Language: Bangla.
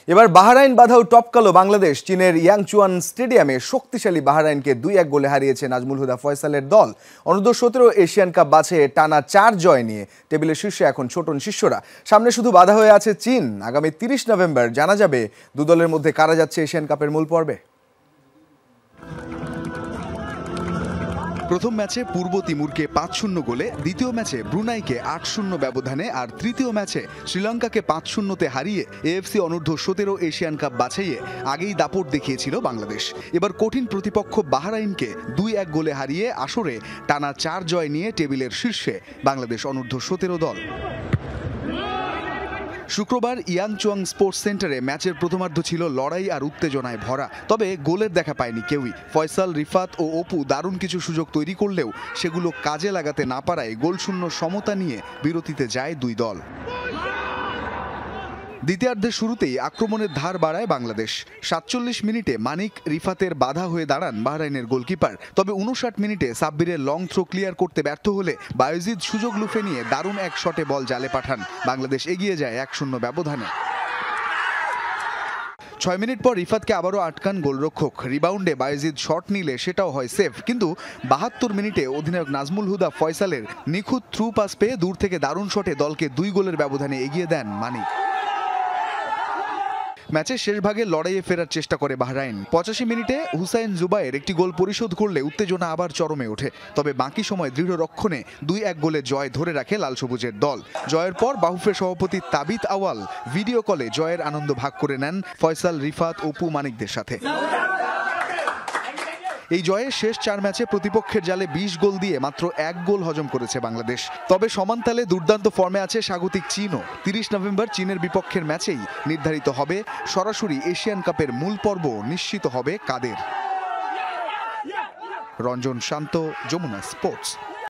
এবার বাহরাইন বাধাও টপকালো বাংলাদেশ। চীনের ইয়াংচুয়ান স্টেডিয়ামে শক্তিশালী বাহরাইনকে 2-1 গোলে হারিয়েছে নাজমুল হুদা ফয়সালের দল। অনূর্ধ্ব-17 এশিয়ান কাপ বাছাইয়ে টানা 4 জয় নিয়ে টেবিলের শীর্ষে এখন ছোটন শিষ্যরা। সামনে শুধু বাধা হয়ে আছে চীন। আগামী 30 নভেম্বর জানা যাবে দু দলের মধ্যে কারা যাচ্ছে এশিয়ান কাপের মূল পর্বে। প্রথম ম্যাচে পূর্ব তিমুরকে 5-0 গোলে, দ্বিতীয় ম্যাচে ব্রুনাইকে 8-0 ব্যবধানে আর তৃতীয় ম্যাচে শ্রীলঙ্কাকে 5-0-তে হারিয়ে এএফসি অনূর্ধ্ব-17 এশিয়ান কাপ বাছাইয়ে আগেই দাপট দেখিয়েছিল বাংলাদেশ। এবার কঠিন প্রতিপক্ষ বাহরাইনকে 2-1 গোলে হারিয়ে আসরে টানা 4 জয় নিয়ে টেবিলের শীর্ষে বাংলাদেশ অনূর্ধ্ব-17 দল। শুক্রবার ইয়াংচুয়াং স্পোর্টস সেন্টারে ম্যাচের প্রথমার্ধ ছিল লড়াই আর উত্তেজনায় ভরা, তবে গোলের দেখা পায়নি কেউই। ফয়সাল, রিফাত ও অপু দারুণ কিছু সুযোগ তৈরি করলেও সেগুলো কাজে লাগাতে না পারায় গোলশূন্য সমতা নিয়ে বিরতিতে যায় দুই দল। দ্বিতীয়ার্ধের শুরুতেই আক্রমণের ধার বাড়ায় বাংলাদেশ। 47 মিনিটে মানিক রিফাতের বাধা হয়ে দাঁড়ান বাহরাইনের গোলকিপার, তবে 59 মিনিটে সাব্বিরের লং থ্রো ক্লিয়ার করতে ব্যর্থ হলে বায়েজিদ সুযোগ লুফে নিয়ে দারুণ এক শটে বল জালে পাঠান। বাংলাদেশ এগিয়ে যায় 1-0 ব্যবধানে। 6 মিনিট পর রিফাতকে আবারও আটকান গোলরক্ষক। রিবাউন্ডে বায়েজিদ শট নিলে সেটাও হয় সেফ, কিন্তু 72 মিনিটে অধিনায়ক নাজমুল হুদা ফয়সালের নিখুঁত থ্রু পাস পেয়ে দূর থেকে দারুণ শটে দলকে 2 গোলের ব্যবধানে এগিয়ে দেন মানিক। ম্যাচের শেষ ভাগে লড়াইয়ে ফেরার চেষ্টা করে বাহরাইন। 85 মিনিটে হুসাইন জুবায়ের একটি গোল পরিশোধ করলে উত্তেজনা আবার চরমে ওঠে, তবে বাকি সময় দৃঢ় রক্ষণে 2-1 গোলে জয় ধরে রাখে লাল সবুজের দল। জয়ের পর বাহুফের সভাপতি তাবিত আওয়াল ভিডিও কলে জয়ের আনন্দ ভাগ করে নেন ফয়সাল, রিফাত, অপু, মানিকদের সাথে। এই জয়ে শেষ 4 ম্যাচে প্রতিপক্ষের জালে 20 গোল দিয়ে মাত্র 1 গোল হজম করেছে বাংলাদেশ। তবে সমান তালে দুর্দান্ত ফর্মে আছে স্বাগতিক চীনও। 30 নভেম্বর চীনের বিপক্ষের ম্যাচেই নির্ধারিত হবে সরাসরি এশিয়ান কাপের মূল পর্ব নিশ্চিত হবে কাদের। রঞ্জন শান্ত, যমুনা স্পোর্টস।